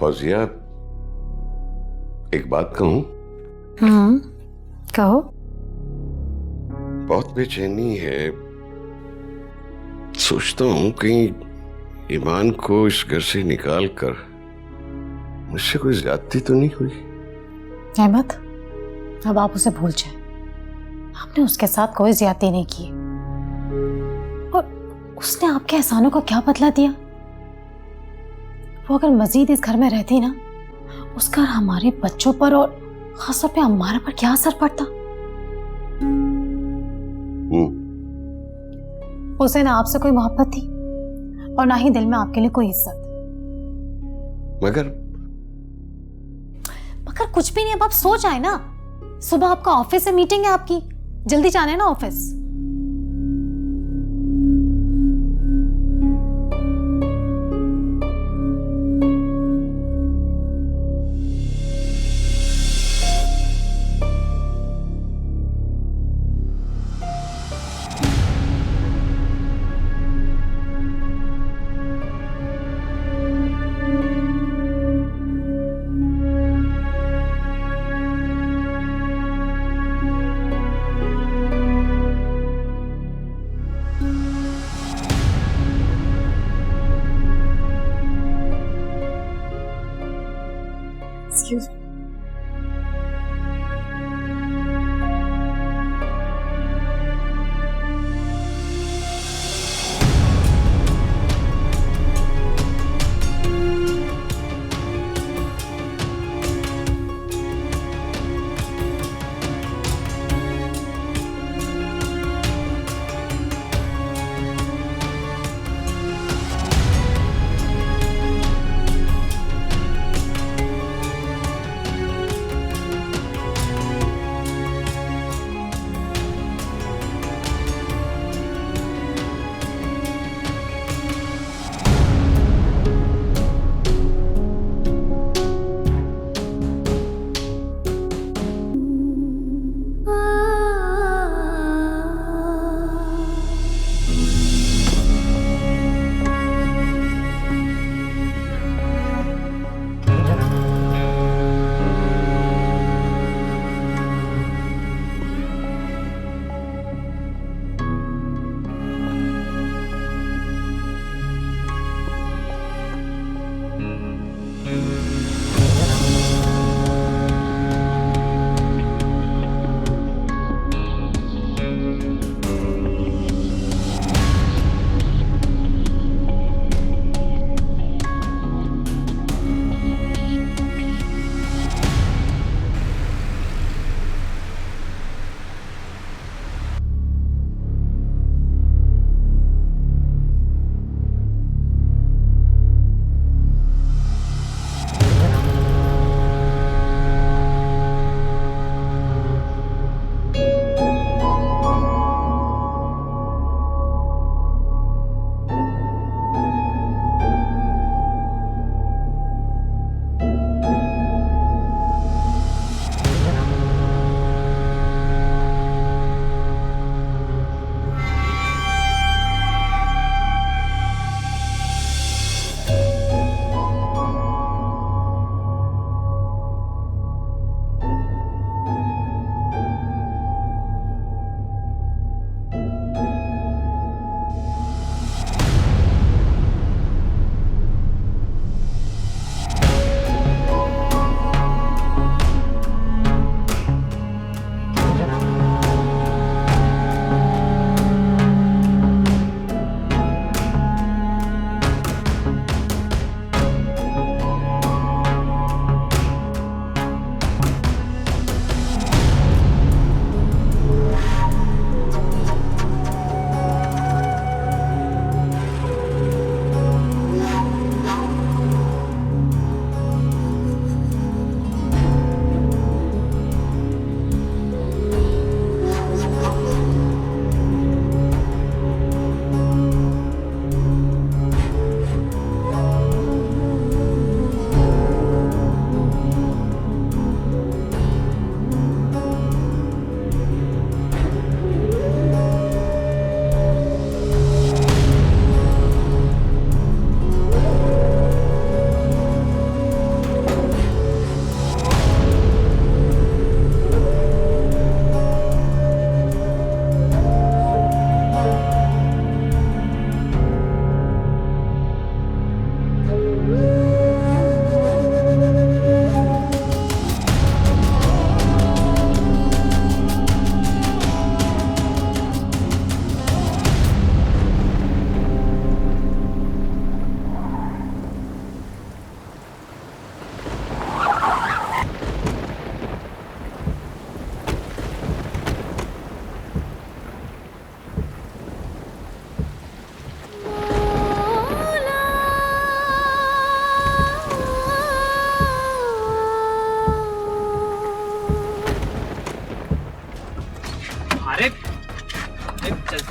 फौजिया, एक बात कहूं? कहो। बहुत बेचैनी है। सोचता हूं कहीं ईमान को इस घर से निकाल कर मुझसे कोई ज्यादती तो नहीं हुई। अहमद, अब आप उसे भूल जाए। आपने उसके साथ कोई ज्यादती नहीं की और उसने आपके एहसानों का क्या बदला दिया? वो अगर मजीद इस घर में रहती ना, उसका हमारे बच्चों पर और खासतौर पे अम्मारा पर क्या असर पड़ता? उसे ना आपसे कोई मोहब्बत थी और ना ही दिल में आपके लिए कोई इज्जत। मगर कुछ भी नहीं। अब आप सो जाए ना, सुबह आपका ऑफिस से मीटिंग है आपकी, जल्दी जाना है ना ऑफिस। Excuse me.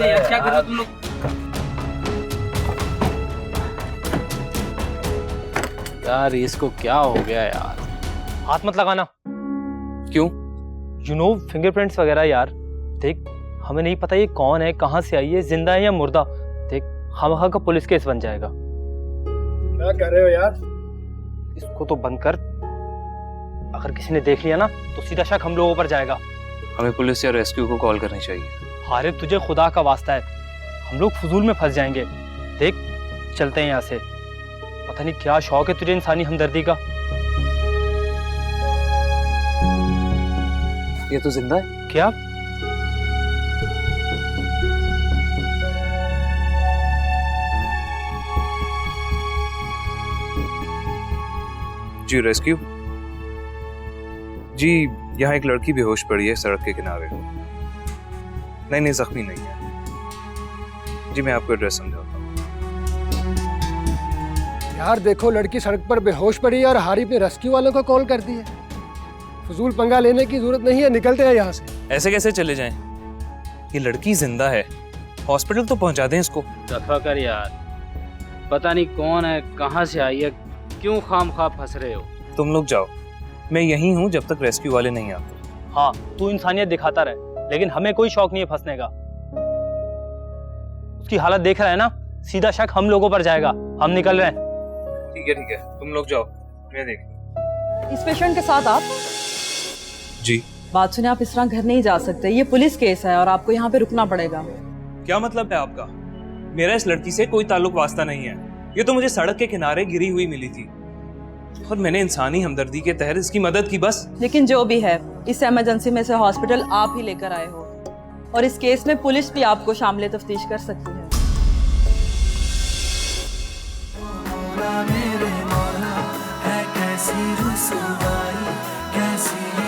से यार, क्या कर रहे हो तुम लोग? यार इसको क्या हो गया यार? हाथ मत लगाना। क्यों? फिंगरप्रिंट्स वगैरह यार। देख, हमें नहीं पता ये कौन है, कहाँ से आई है, जिंदा है या मुर्दा। देख, खामखा का पुलिस केस बन जाएगा। क्या कर रहे हो यार? इसको तो बंद कर। अगर किसी ने देख लिया ना तो सीधा शक हम लोगों पर जाएगा। हमें पुलिस या रेस्क्यू को कॉल करनी चाहिए। हारिब, तुझे खुदा का वास्ता है, हम लोग फजूल में फंस जाएंगे। देख, चलते हैं यहाँ से। पता नहीं क्या शौक है तुझे इंसानी हमदर्दी का। ये तो जिंदा है। क्या? जी रेस्क्यू जी, यहाँ एक लड़की बेहोश पड़ी है सड़क के किनारे। नहीं, जख्मी नहीं है जी। मैं आपको एड्रेस समझाता हूँ। यार देखो, लड़की सड़क पर बेहोश पड़ी है और हारिब ने रेस्क्यू वालों को कॉल कर दी है। फजूल पंगा लेने की जरूरत नहीं है, निकलते हैं यहाँ से। ऐसे कैसे चले जाएं? ये लड़की जिंदा है, हॉस्पिटल तो पहुंचा दें इसको। दफा कर यार, पता नहीं कौन है, कहाँ से आई है, क्यों खामखा फंस रहे हो? तुम लोग जाओ, मैं यहीं हूँ जब तक रेस्क्यू वाले नहीं आते। हाँ, तू इंसानियत दिखाता रहे, लेकिन हमें कोई शौक नहीं है फंसने का। उसकी हालत देख रहा है ना, सीधा शक हम लोगों पर जाएगा। हम निकल रहे हैं। ठीक है, तुम लोग जाओ, मैं देख लूँ। इस पेशेंट के साथ आप? जी। बात सुने, आप इस तरह घर नहीं जा सकते, ये पुलिस केस है और आपको यहाँ पे रुकना पड़ेगा। क्या मतलब है आपका? मेरा इस लड़की से कोई ताल्लुक वास्ता नहीं है। ये तो मुझे सड़क के किनारे गिरी हुई मिली थी और मैंने इंसानी हमदर्दी के तहत इसकी मदद की बस। लेकिन जो भी है, इस इमरजेंसी में से हॉस्पिटल आप ही लेकर आए हो और इस केस में पुलिस भी आपको शामिल तफ्तीश कर सकती है। मेरे मौला है कैसी रुसवाई, कैसी